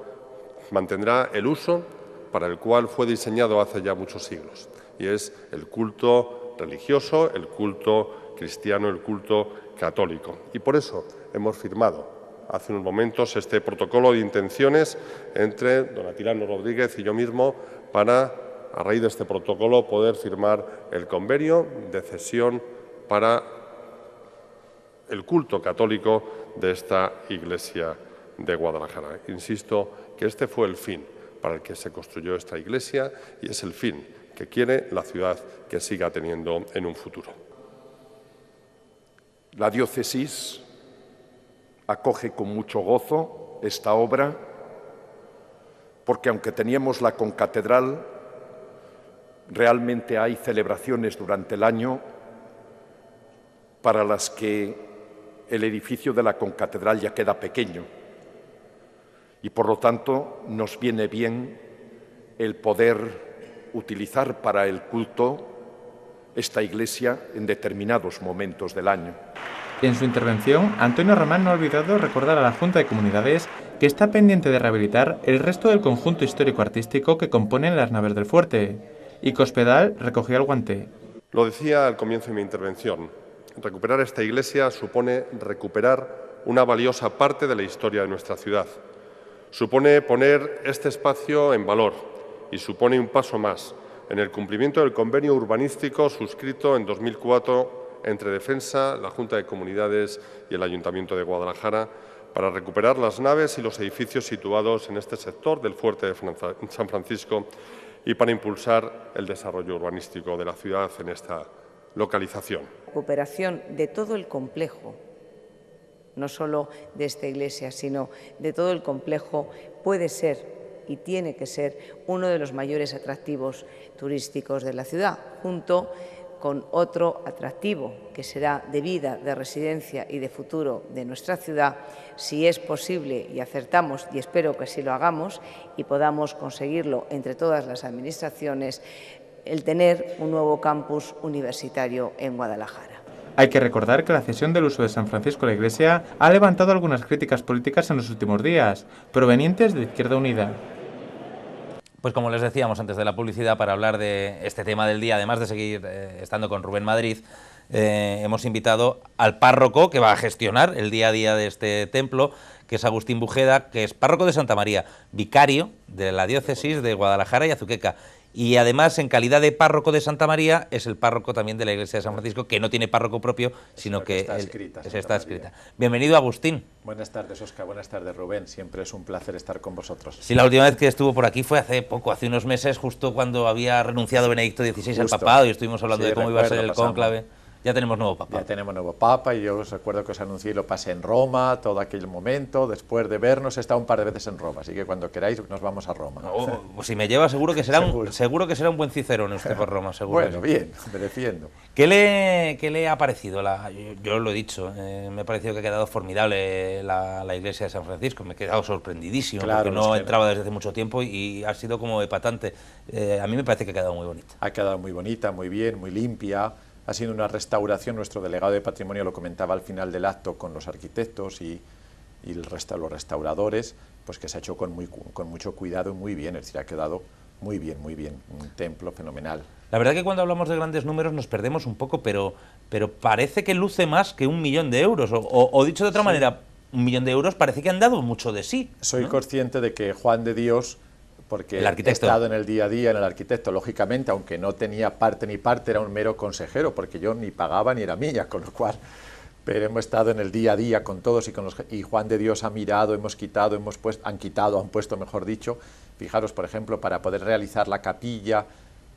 mantendrá el uso para el cual fue diseñado hace ya muchos siglos, y es el culto religioso, el culto cristiano, el culto católico. Y por eso hemos firmado hace unos momentos este protocolo de intenciones entre don Atilano Rodríguez y yo mismo para, a raíz de este protocolo, poder firmar el convenio de cesión para el culto católico de esta iglesia de Guadalajara. Insisto que este fue el fin para el que se construyó esta iglesia y es el fin que quiere la ciudad que siga teniendo en un futuro. La diócesis acoge con mucho gozo esta obra porque aunque teníamos la concatedral, realmente hay celebraciones durante el año para las que el edificio de la concatedral ya queda pequeño y por lo tanto nos viene bien el poder utilizar para el culto esta iglesia en determinados momentos del año. En su intervención, Antonio Román no ha olvidado recordar a la Junta de Comunidades que está pendiente de rehabilitar el resto del conjunto histórico-artístico que componen las naves del fuerte, y Cospedal recogía el guante. Lo decía al comienzo de mi intervención, recuperar esta iglesia supone recuperar una valiosa parte de la historia de nuestra ciudad. Supone poner este espacio en valor, y supone un paso más en el cumplimiento del convenio urbanístico suscrito en 2004 entre Defensa, la Junta de Comunidades y el Ayuntamiento de Guadalajara para recuperar las naves y los edificios situados en este sector del fuerte de San Francisco y para impulsar el desarrollo urbanístico de la ciudad en esta localización. Recuperación de todo el complejo, no solo de esta iglesia, sino de todo el complejo, puede ser y tiene que ser uno de los mayores atractivos turísticos de la ciudad, junto con otro atractivo que será de vida, de residencia y de futuro de nuestra ciudad, si es posible y acertamos, y espero que así lo hagamos y podamos conseguirlo entre todas las administraciones, el tener un nuevo campus universitario en Guadalajara. Hay que recordar que la cesión del uso de San Francisco a la iglesia ha levantado algunas críticas políticas en los últimos días, provenientes de Izquierda Unida. Pues como les decíamos antes de la publicidad, para hablar de este tema del día, además de seguir estando con Rubén Madrid, hemos invitado al párroco que va a gestionar el día a día de este templo, que es Agustín Bujeda, que es párroco de Santa María, vicario de la diócesis de Guadalajara y Azuqueca. Y además, en calidad de párroco de Santa María, es el párroco también de la iglesia de San Francisco, que no tiene párroco propio, sino que está escrita. Bienvenido, Agustín. Buenas tardes, Óscar. Buenas tardes, Rubén. Siempre es un placer estar con vosotros. Sí, la última vez que estuvo por aquí fue hace poco, hace unos meses, justo cuando había renunciado Benedicto XVI al papado, y estuvimos hablando de cómo iba a ser el cónclave. Ya tenemos nuevo papa. Ya tenemos nuevo papa y yo os recuerdo que os anuncié y lo pasé en Roma, todo aquel momento, después de vernos he estado un par de veces en Roma, así que cuando queráis nos vamos a Roma. Si me lleva seguro que será un buen Cicerone usted por Roma, seguro. Bueno, bien, me defiendo. ¿Qué le ha parecido? Yo lo he dicho, me ha parecido que ha quedado formidable la iglesia de San Francisco, me he quedado sorprendidísimo, porque no entraba desde hace mucho tiempo y ha sido como epatante. A mí me parece que ha quedado muy bonita. Ha quedado muy bonita, muy bien, muy limpia. Ha sido una restauración, nuestro delegado de Patrimonio lo comentaba al final del acto con los arquitectos y los restauradores, pues que se ha hecho con mucho cuidado y muy bien, es decir, ha quedado muy bien, un templo fenomenal. La verdad que cuando hablamos de grandes números nos perdemos un poco, pero parece que luce más que 1 millón de euros, o dicho de otra manera, 1 millón de euros parece que han dado mucho de sí. Soy consciente de que Juan de Dios, porque he estado en el día a día en el arquitecto, lógicamente, aunque no tenía parte ni parte, era un mero consejero, porque yo ni pagaba ni era mía, con lo cual, pero hemos estado en el día a día con todos y Juan de Dios ha mirado, hemos quitado, han puesto, mejor dicho, Fijaros, por ejemplo, para poder realizar la capilla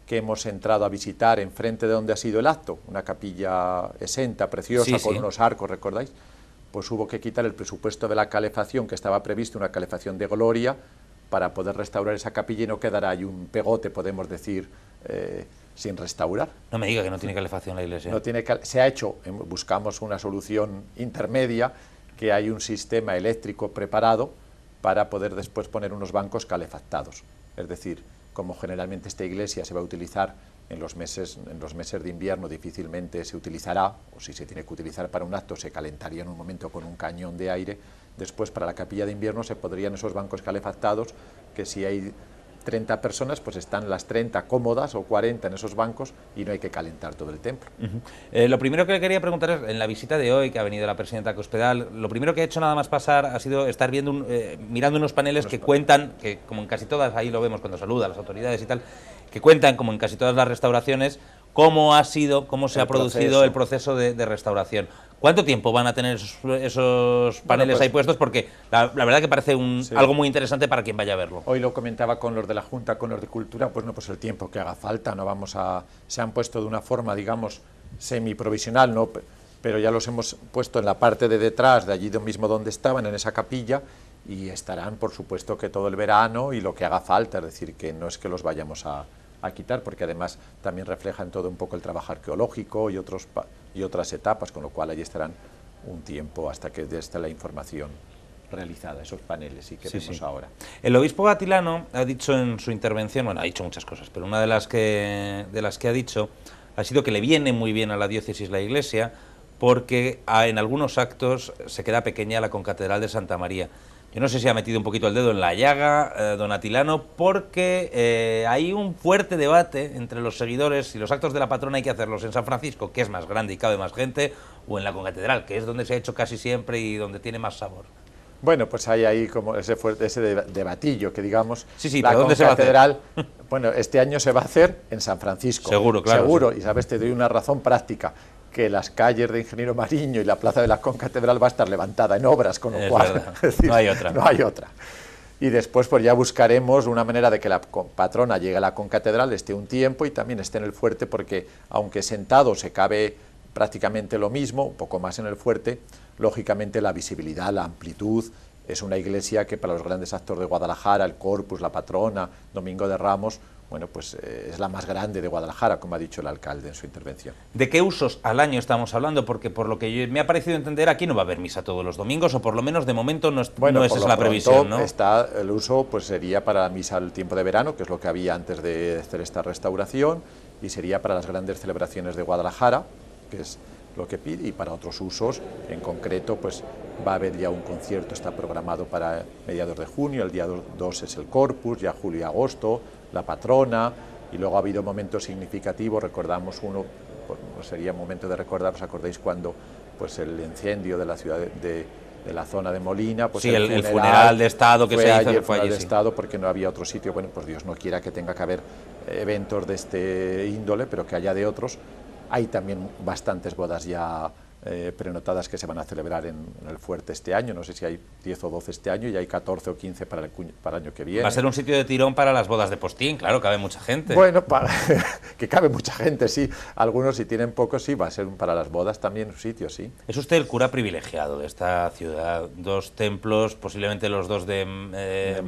que hemos entrado a visitar enfrente de donde ha sido el acto, una capilla exenta, preciosa, con unos arcos, ¿recordáis? Pues hubo que quitar el presupuesto de la calefacción, que estaba previsto, una calefacción de gloria, para poder restaurar esa capilla y no quedará ahí un pegote, podemos decir, sin restaurar. No me diga que no tiene calefacción la iglesia. No tiene se ha hecho, buscamos una solución intermedia, que hay un sistema eléctrico preparado para poder después poner unos bancos calefactados. Es decir, como generalmente esta iglesia se va a utilizar en los meses de invierno, difícilmente se utilizará, o si se tiene que utilizar para un acto, se calentaría en un momento con un cañón de aire. Después, para la capilla de invierno, se podrían esos bancos calefactados, que si hay 30 personas, pues están las 30 cómodas o 40 en esos bancos y no hay que calentar todo el templo. Lo primero que le quería preguntar es, en la visita de hoy, que ha venido la presidenta Cospedal, lo primero que ha hecho nada más pasar ha sido estar viendo mirando unos paneles que cuentan, que como en casi todas, ahí lo vemos cuando saluda a las autoridades y tal, que cuentan, como en casi todas las restauraciones, cómo se ha producido el proceso de restauración. ¿Cuánto tiempo van a tener esos paneles ahí puestos? Porque la verdad que parece algo muy interesante para quien vaya a verlo. Hoy lo comentaba con los de la Junta, con los de Cultura, pues no, pues el tiempo que haga falta, se han puesto de una forma, digamos, semiprovisional, ¿no? Pero ya los hemos puesto en la parte de detrás, de allí mismo donde estaban, en esa capilla, y estarán, por supuesto, que todo el verano y lo que haga falta, es decir, que no es que los vayamos a quitar, porque además también reflejan todo un poco el trabajo arqueológico y otras etapas, con lo cual allí estarán un tiempo hasta que esté la información realizada, esos paneles y que vemos ahora. El obispo Atilano ha dicho en su intervención, bueno, ha dicho muchas cosas, pero una de las que ha dicho ha sido que le viene muy bien a la diócesis la iglesia, porque en algunos actos se queda pequeña la concatedral de Santa María. Yo no sé si ha metido un poquito el dedo en la llaga, don Atilano, porque hay un fuerte debate entre los seguidores si los actos de la patrona hay que hacerlos en San Francisco, que es más grande y cabe más gente, o en la concatedral, que es donde se ha hecho casi siempre y donde tiene más sabor. Bueno, pues hay ahí como ese debatillo que digamos, la ¿dónde concatedral, se va a hacer? Bueno, este año se va a hacer en San Francisco. Seguro, claro. Seguro, y sabes, te doy una razón práctica, que las calles de Ingeniero Mariño y la plaza de la concatedral va a estar levantada en obras, con lo cual es decir, no hay otra. No hay otra. Y después pues ya buscaremos una manera de que la patrona llegue a la concatedral, esté un tiempo y también esté en el fuerte, porque aunque sentado se cabe prácticamente lo mismo, un poco más en el fuerte, lógicamente la visibilidad, la amplitud, es una iglesia que para los grandes actos de Guadalajara, el Corpus, la patrona, Domingo de Ramos, bueno, pues es la más grande de Guadalajara, como ha dicho el alcalde en su intervención. ¿De qué usos al año estamos hablando? Porque por lo que me ha parecido entender, aquí no va a haber misa todos los domingos, o por lo menos de momento no es esa la previsión, ¿no? El uso pues sería para la misa al tiempo de verano, que es lo que había antes de hacer esta restauración, y sería para las grandes celebraciones de Guadalajara, que es lo que pide, y para otros usos, en concreto, pues va a haber ya un concierto, está programado para mediados de junio, el día 2 es el Corpus, ya julio y agosto, la patrona, y luego ha habido momentos significativos, recordamos uno, pues sería momento de recordar, ¿os acordáis cuando pues el incendio de la ciudad de la zona de Molina? Pues sí, el funeral de Estado que se hizo. El funeral de Estado, porque no había otro sitio. Bueno, pues Dios no quiera que tenga que haber eventos de este índole, pero que haya de otros. Hay también bastantes bodas ya prenotadas que se van a celebrar en el fuerte este año, no sé si hay 10 o 12 este año, y hay 14 o 15 para el año que viene. Va a ser un sitio de tirón para las bodas de postín, claro, cabe mucha gente. Bueno, que cabe mucha gente, sí. Algunos, si tienen pocos, sí, va a ser para las bodas también un sitio, sí. Es usted el cura privilegiado de esta ciudad. 2 templos, posiblemente los 2 de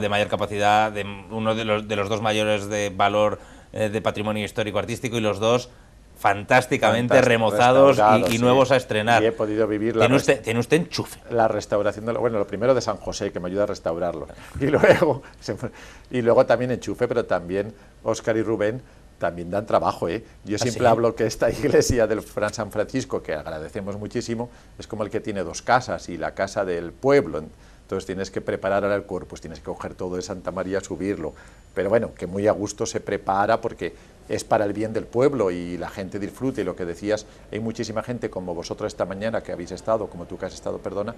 mayor capacidad, uno de los 2 mayores de valor de patrimonio histórico-artístico, y los 2 fantásticamente remozados y nuevos a estrenar. Y he podido vivir tiene usted enchufe. La restauración, lo primero de San José, que me ayuda a restaurarlo, y luego también enchufe, pero también Óscar y Rubén también dan trabajo, ¿eh? Yo siempre hablo que esta iglesia del San Francisco, que agradecemos muchísimo, es como el que tiene 2 casas, y la casa del pueblo. Entonces tienes que preparar ahora el Corpus, tienes que coger todo de Santa María, subirlo, pero bueno, que muy a gusto se prepara porque es para el bien del pueblo y la gente disfrute. Y lo que decías, hay muchísima gente como vosotros esta mañana que habéis estado, como tú que has estado, perdona,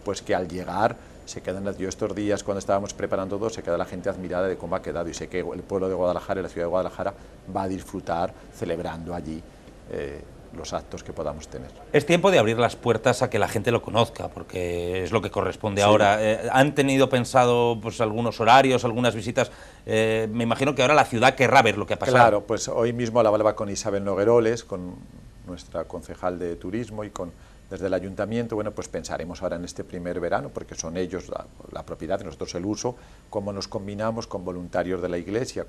pues que al llegar se quedan, yo estos días cuando estábamos preparando todo, se queda la gente admirada de cómo ha quedado, y sé que el pueblo de Guadalajara y la ciudad de Guadalajara va a disfrutar celebrando allí los actos que podamos tener. Es tiempo de abrir las puertas a que la gente lo conozca, porque es lo que corresponde Sí. ahora. ¿Han tenido pensado pues algunos horarios, algunas visitas? Me imagino que ahora la ciudad querrá ver lo que ha pasado. Claro, pues hoy mismo hablaba con Isabel Nogueroles, con nuestra concejal de turismo y desde el ayuntamiento. Bueno, pues pensaremos ahora en este primer verano, porque son ellos la propiedad y nosotros el uso, cómo nos combinamos con voluntarios de la iglesia,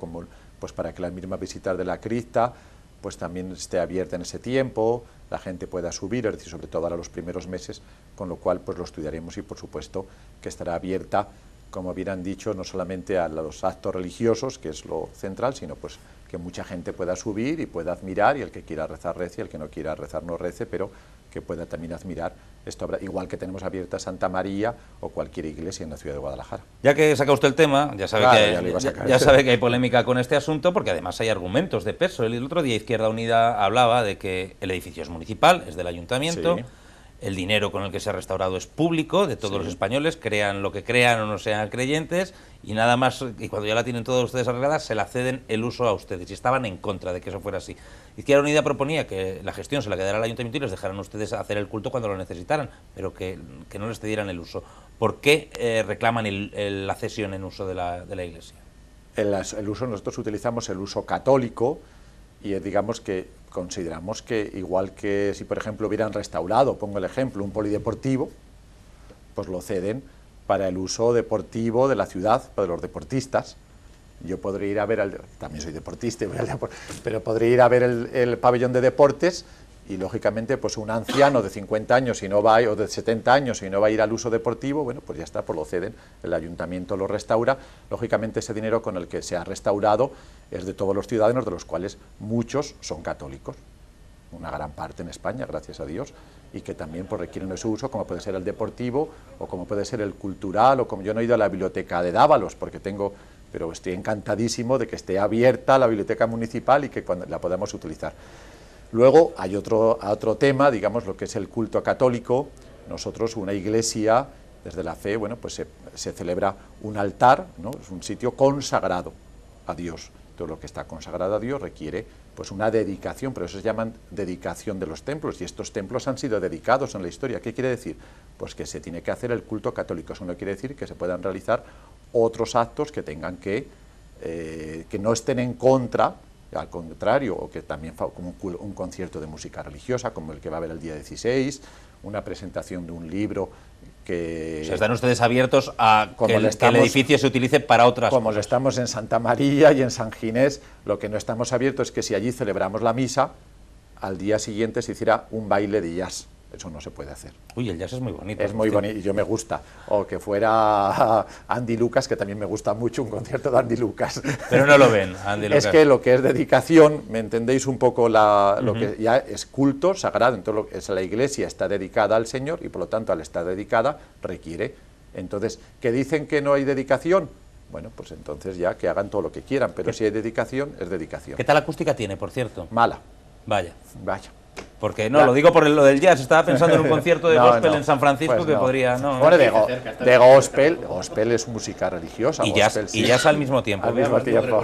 pues para que las mismas visitas de la cripta pues también esté abierta en ese tiempo, la gente pueda subir, es decir, sobre todo ahora los primeros meses, con lo cual pues lo estudiaremos y por supuesto que estará abierta, como bien han dicho, no solamente a los actos religiosos, que es lo central, sino pues que mucha gente pueda subir y pueda admirar, y el que quiera rezar rece, y el que no quiera rezar no rece, pero que pueda también admirar esta obra, igual que tenemos abierta Santa María o cualquier iglesia en la ciudad de Guadalajara. Ya que saca usted el tema, ya sabe, Claro, ya sabe que hay polémica con este asunto, porque además hay argumentos de peso. El otro día Izquierda Unida hablaba de que el edificio es municipal, es del ayuntamiento, Sí. el dinero con el que se ha restaurado es público, de todos los españoles, crean lo que crean o no sean creyentes, y nada más, y cuando ya la tienen todos ustedes arreglada, se la ceden el uso a ustedes, y estaban en contra de que eso fuera así. Izquierda Unida proponía que la gestión se la quedara al ayuntamiento y les dejaran ustedes hacer el culto cuando lo necesitaran, pero que no les cedieran el uso. ¿Por qué reclaman la cesión en uso de la iglesia? El uso, nosotros utilizamos el uso católico y digamos que consideramos que igual que si por ejemplo hubieran restaurado, pongo el ejemplo, un polideportivo, pues lo ceden para el uso deportivo de la ciudad, para los deportistas. Yo podría ir a ver, también soy deportista, pero podría ir a ver el pabellón de deportes y lógicamente pues un anciano de 50 años y no va, o de 70 años y no va a ir al uso deportivo, bueno, pues ya está, pues lo ceden, el ayuntamiento lo restaura. Lógicamente ese dinero con el que se ha restaurado es de todos los ciudadanos, de los cuales muchos son católicos, una gran parte en España, gracias a Dios, y que también pues requieren de su uso, como puede ser el deportivo o como puede ser el cultural, o como yo no he ido a la biblioteca de Dávalos porque pero estoy encantadísimo de que esté abierta la biblioteca municipal y que cuando la podamos utilizar. Luego hay otro tema, digamos, lo que es el culto católico. Nosotros, una iglesia, desde la fe, bueno, pues se celebra un altar, ¿no? Es un sitio consagrado a Dios. Todo lo que está consagrado a Dios requiere pues una dedicación, pero eso se llaman dedicación de los templos, y estos templos han sido dedicados en la historia. ¿Qué quiere decir? Pues que se tiene que hacer el culto católico. Eso no quiere decir que se puedan realizar otros actos que tengan que no estén en contra, al contrario, o que también como un concierto de música religiosa, como el que va a haber el día 16, una presentación de un libro que... O sea, están ustedes abiertos a que el edificio se utilice para otras cosas. Como lo estamos en Santa María y en San Ginés, lo que no estamos abiertos es que si allí celebramos la misa, al día siguiente se hiciera un baile de jazz. Eso no se puede hacer. Uy, el jazz es muy bonito. Es muy bonito y yo me gusta. O que fuera Andy Lucas, que también me gusta mucho un concierto de Andy Lucas. Pero no lo ven, Andy Lucas. Es que lo que es dedicación, ¿me entendéis un poco lo que ya es culto sagrado? Entonces la iglesia está dedicada al Señor y por lo tanto al estar dedicada requiere. Entonces, ¿que dicen que no hay dedicación? Bueno, pues entonces ya que hagan todo lo que quieran, pero si hay dedicación, es dedicación. ¿Qué tal acústica tiene, por cierto? Mala. Vaya. Vaya. Porque no, lo digo por lo del jazz, estaba pensando en un concierto de gospel en San Francisco pues que podría... Bueno, de gospel es música religiosa. Y jazz al mismo tiempo. Al mismo tiempo.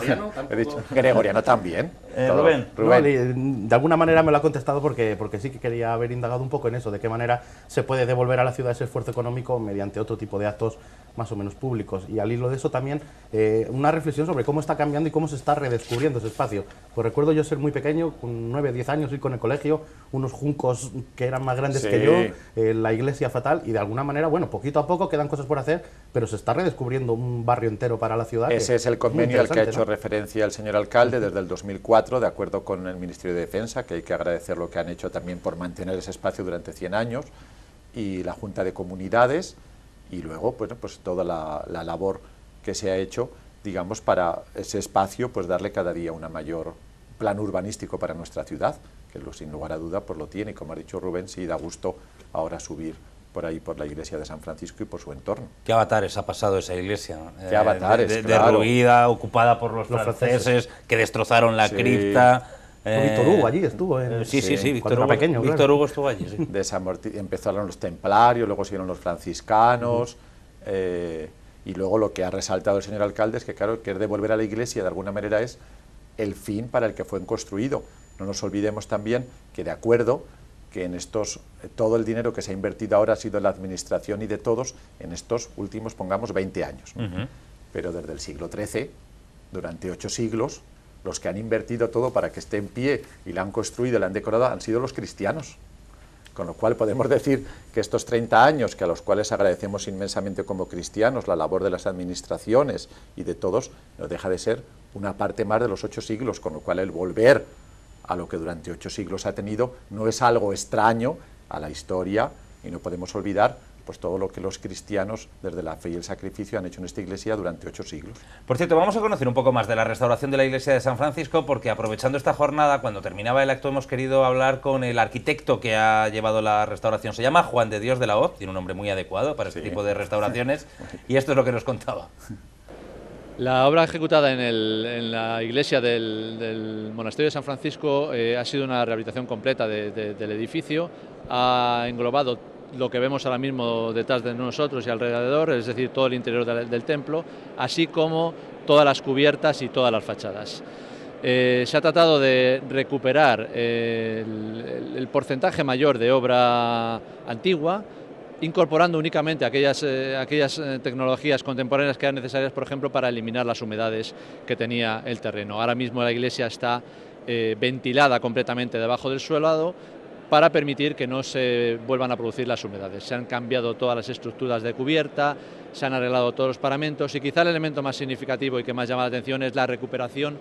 He dicho, gregoriano también. Rubén. No, de alguna manera me lo ha contestado porque sí que quería haber indagado un poco en eso, de qué manera se puede devolver a la ciudad ese esfuerzo económico mediante otro tipo de actos más o menos públicos. Y al hilo de eso también una reflexión sobre cómo está cambiando y cómo se está redescubriendo ese espacio. Pues recuerdo yo ser muy pequeño, con 9 o 10 años, ir con el colegio, unos juncos que eran más grandes que yo, la iglesia fatal, y de alguna manera, bueno, poquito a poco quedan cosas por hacer, pero se está redescubriendo un barrio entero para la ciudad. Ese es el convenio al que ha hecho referencia el señor alcalde desde el 2004, de acuerdo con el Ministerio de Defensa, que hay que agradecer lo que han hecho también por mantener ese espacio durante 100 años, y la Junta de Comunidades, y luego pues toda la labor que se ha hecho, digamos, para ese espacio, pues darle cada día una mayor plan urbanístico para nuestra ciudad, que sin lugar a duda pues lo tiene, y como ha dicho Rubén, sí da gusto ahora subir por ahí por la iglesia de San Francisco y por su entorno. ¿Qué avatares ha pasado esa iglesia? ¿Qué avatares? Derruida, ocupada por los franceses, que destrozaron la cripta. Víctor Hugo allí estuvo. Sí, Víctor Hugo estuvo allí. Sí. Empezaron los templarios, luego siguieron los franciscanos, y luego lo que ha resaltado el señor alcalde es que, claro, que devolver a la iglesia de alguna manera es el fin para el que fue construido. No nos olvidemos también que, de acuerdo, que en todo el dinero que se ha invertido ahora ha sido en la administración y de todos en estos últimos, pongamos, 20 años. Pero desde el siglo XIII, durante 8 siglos, los que han invertido todo para que esté en pie y la han construido y la han decorado han sido los cristianos. Con lo cual podemos decir que estos 30 años, que a los cuales agradecemos inmensamente como cristianos la labor de las administraciones y de todos, no deja de ser una parte más de los 8 siglos, con lo cual el volver a lo que durante 8 siglos ha tenido no es algo extraño a la historia, y no podemos olvidar pues todo lo que los cristianos desde la fe y el sacrificio han hecho en esta iglesia durante 8 siglos. Por cierto, vamos a conocer un poco más de la restauración de la iglesia de San Francisco, porque aprovechando esta jornada, cuando terminaba el acto, hemos querido hablar con el arquitecto que ha llevado la restauración. Se llama Juan de Dios de la Hoz, tiene un nombre muy adecuado para este tipo de restauraciones, y esto es lo que nos contaba. La obra ejecutada en la iglesia del monasterio de San Francisco ha sido una rehabilitación completa del edificio. Ha englobado lo que vemos ahora mismo detrás de nosotros y alrededor, es decir, todo el interior del templo, así como todas las cubiertas y todas las fachadas. Se ha tratado de recuperar el porcentaje mayor de obra antigua, incorporando únicamente aquellas tecnologías contemporáneas que eran necesarias, por ejemplo, para eliminar las humedades que tenía el terreno. Ahora mismo la iglesia está ventilada completamente debajo del suelo para permitir que no se vuelvan a producir las humedades. Se han cambiado todas las estructuras de cubierta, se han arreglado todos los paramentos, y quizá el elemento más significativo y que más llama la atención es la recuperación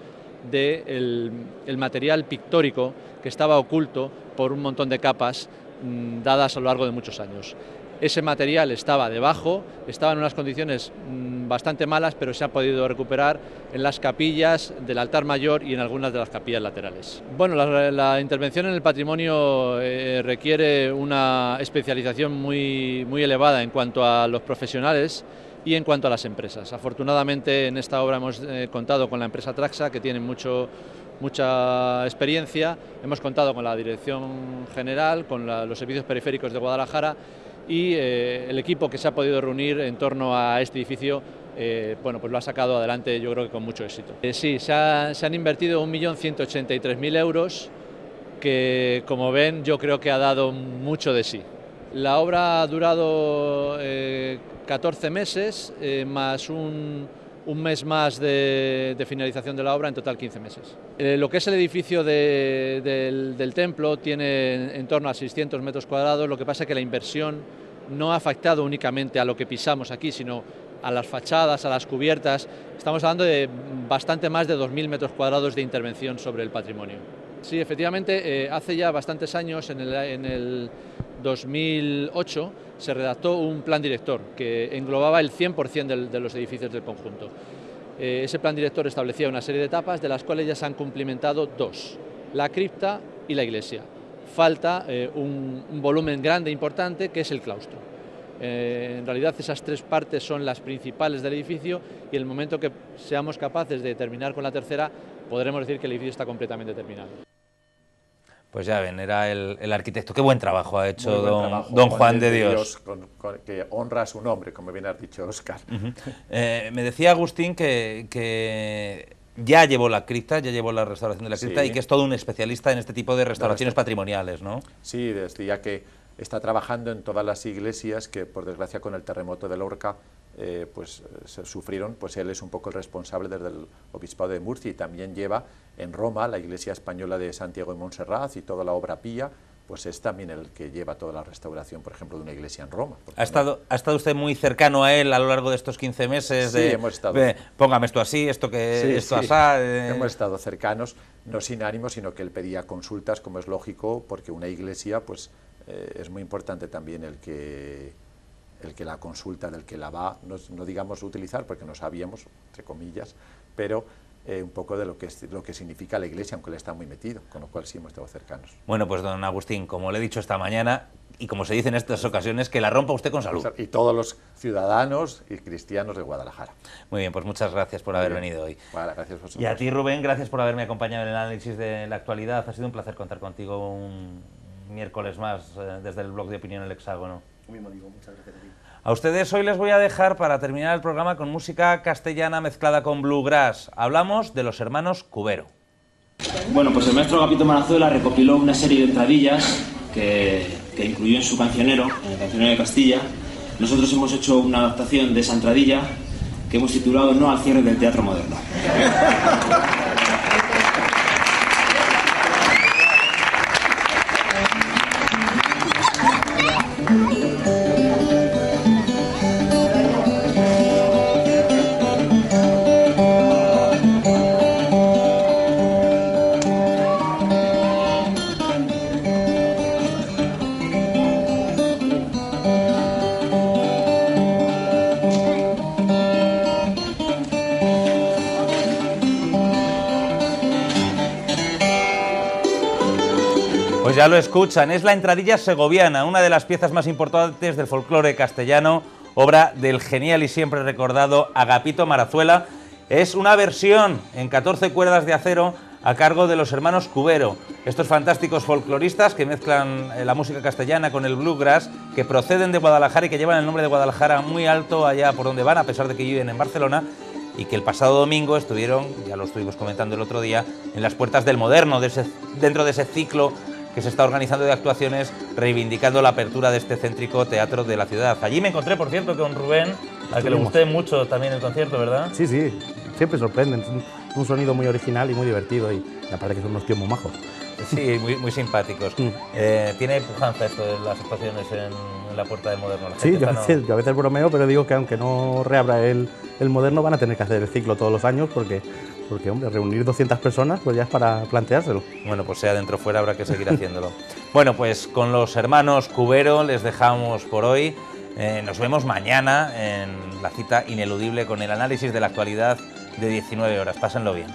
del material pictórico que estaba oculto por un montón de capas dadas a lo largo de muchos años. Ese material estaba debajo, estaba en unas condiciones bastante malas, pero se ha podido recuperar en las capillas del altar mayor y en algunas de las capillas laterales. Bueno, la intervención en el patrimonio requiere una especialización muy elevada en cuanto a los profesionales y en cuanto a las empresas. Afortunadamente en esta obra hemos contado con la empresa Traxa, que tiene mucha experiencia. Hemos contado con la Dirección General, con los servicios periféricos de Guadalajara, y el equipo que se ha podido reunir en torno a este edificio bueno, pues lo ha sacado adelante, yo creo que con mucho éxito. Sí, se han invertido 1.183.000 euros, que como ven yo creo que ha dado mucho de sí. La obra ha durado 14 meses, más un mes más de finalización de la obra, en total 15 meses. Lo que es el edificio del templo tiene en torno a 600 metros cuadrados, lo que pasa es que la inversión no ha afectado únicamente a lo que pisamos aquí, sino a las fachadas, a las cubiertas. Estamos hablando de bastante más de 2.000 metros cuadrados de intervención sobre el patrimonio. Sí, efectivamente, hace ya bastantes años, en el 2008, se redactó un plan director que englobaba el 100% de los edificios del conjunto. Ese plan director establecía una serie de etapas, de las cuales ya se han cumplimentado 2, la cripta y la iglesia. Falta un volumen grande e importante, que es el claustro. En realidad esas 3 partes son las principales del edificio, y en el momento que seamos capaces de terminar con la tercera, podremos decir que el edificio está completamente terminado. Pues ya ven, era el arquitecto. Qué buen trabajo ha hecho don Juan de Dios. Que honra su nombre, como bien has dicho, Óscar. Me decía Agustín que ya llevó la cripta, ya llevó la restauración de la cripta, y que es todo un especialista en este tipo de restauraciones patrimoniales, ¿no? Sí, decía que está trabajando en todas las iglesias que, por desgracia, con el terremoto de Lorca pues se sufrieron. Pues él es un poco el responsable desde el Obispado de Murcia, y también lleva en Roma la iglesia española de Santiago de Montserrat y toda la obra pía. Pues es también el que lleva toda la restauración, por ejemplo, de una iglesia en Roma. ¿Ha estado usted muy cercano a él a lo largo de estos 15 meses? Sí, hemos estado. Póngame esto así, esto asá. Hemos estado cercanos, no sin ánimo, sino que él pedía consultas, como es lógico, porque una iglesia, pues es muy importante también el que la consulta, del que la va, no digamos utilizar, porque no sabíamos, entre comillas, pero un poco de lo que significa la iglesia, aunque él está muy metido, con lo cual sí hemos estado cercanos. Bueno, pues don Agustín, como le he dicho esta mañana, y como se dice en estas ocasiones, que la rompa usted con salud. Y todos los ciudadanos y cristianos de Guadalajara. Muy bien, pues muchas gracias por haber venido hoy. Vale, gracias a vosotros. Y a ti, Rubén, gracias por haberme acompañado en el análisis de la actualidad. Ha sido un placer contar contigo un miércoles más desde el blog de Opinión El Hexágono. Muy bien, muchas gracias a ti. A ustedes hoy les voy a dejar, para terminar el programa, con música castellana mezclada con bluegrass. Hablamos de los hermanos Cubero. Bueno, pues el maestro Agapito Marazuela recopiló una serie de entradillas que incluyó en su cancionero, en el cancionero de Castilla. Nosotros hemos hecho una adaptación de esa entradilla que hemos titulado No al cierre del teatro moderno. Pues ya lo escuchan, es la entradilla segoviana, una de las piezas más importantes del folclore castellano, obra del genial y siempre recordado Agapito Marazuela. Es una versión en 14 cuerdas de acero a cargo de los hermanos Cubero, estos fantásticos folcloristas que mezclan la música castellana con el bluegrass, que proceden de Guadalajara y que llevan el nombre de Guadalajara muy alto allá por donde van, a pesar de que viven en Barcelona, y que el pasado domingo estuvieron, ya lo estuvimos comentando el otro día, en las puertas del Moderno, dentro de ese ciclo que se está organizando de actuaciones reivindicando la apertura de este céntrico teatro de la ciudad. Allí me encontré, por cierto, con Rubén, al que le gusté mucho también el concierto, ¿verdad? Sí, sí, siempre sorprenden. Un sonido muy original y muy divertido, y aparte que son unos tíos muy majos. Sí, muy simpáticos. Tiene pujanza esto de las actuaciones en la puerta del Moderno. Sí, yo a veces bromeo, pero digo que aunque no reabra el Moderno van a tener que hacer el ciclo todos los años porque hombre, reunir 200 personas pues ya es para planteárselo. Bueno, pues sea dentro o fuera habrá que seguir haciéndolo. Bueno, pues con los hermanos Cubero les dejamos por hoy. Nos vemos mañana en la cita ineludible con el análisis de la actualidad de 19 horas. Pásenlo bien.